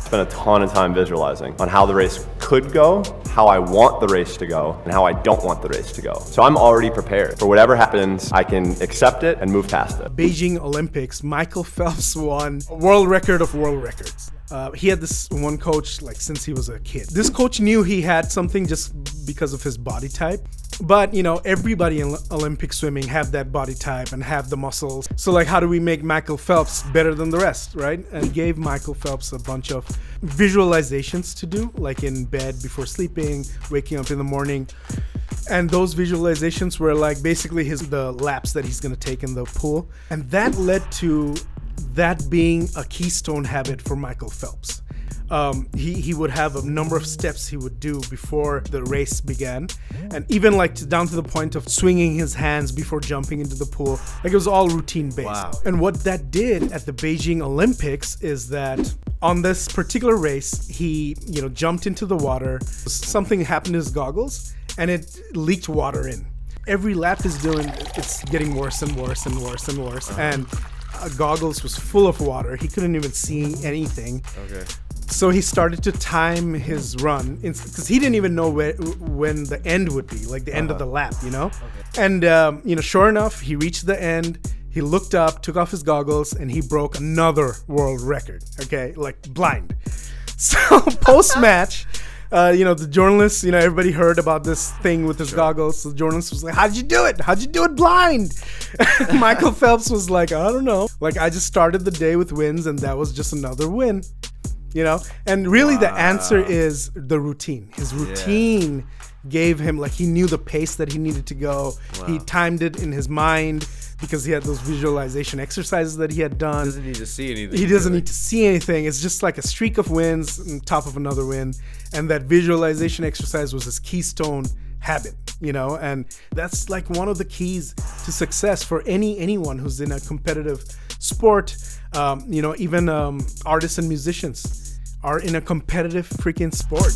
spent a ton of time visualizing on how the race could go, how I want the race to go, and how I don't want the race to go. So I'm already prepared. For whatever happens, I can accept it and move past it. Beijing Olympics, Michael Phelps won a world record of world records. He had this one coach like since he was a kid. This coach knew he had something just because of his body type. But, you know, everybody in Olympic swimming have that body type and have the muscles. So, like, how do we make Michael Phelps better than the rest, right? And he gave Michael Phelps a bunch of visualizations to do, like in bed before sleeping, waking up in the morning. And those visualizations were like basically the laps that he's going to take in the pool. And that led to that being a keystone habit for Michael Phelps. He would have a number of steps he would do before the race began, and even like down to the point of swinging his hands before jumping into the pool. Like it was all routine based. Wow. And what that did at the Beijing Olympics is that on this particular race, he jumped into the water. Something happened to his goggles, and it leaked water in. Every lap he's doing, it's getting worse and worse and worse and worse. And goggles was full of water. He couldn't even see anything. Okay. So he started to time his run because he didn't even know when the end would be, like the end of the lap, Okay. And, sure enough, he reached the end. He looked up, took off his goggles, and he broke another world record, okay, like blind. So post-match, the journalists, everybody heard about this thing with his goggles. So the journalist was like, how'd you do it? How'd you do it blind? Michael Phelps was like, I don't know. Like, I just started the day with wins, and that was just another win. And really the answer is the routine. His routine gave him, like, he knew the pace that he needed to go. Wow. He timed it in his mind because he had those visualization exercises that he had done. He doesn't need to see anything. He doesn't need to see anything. It's just like a streak of wins on top of another win. And that visualization exercise was his keystone habit, and that's like one of the keys to success for anyone who's in a competitive sport. Even artists and musicians are in a competitive freaking sport,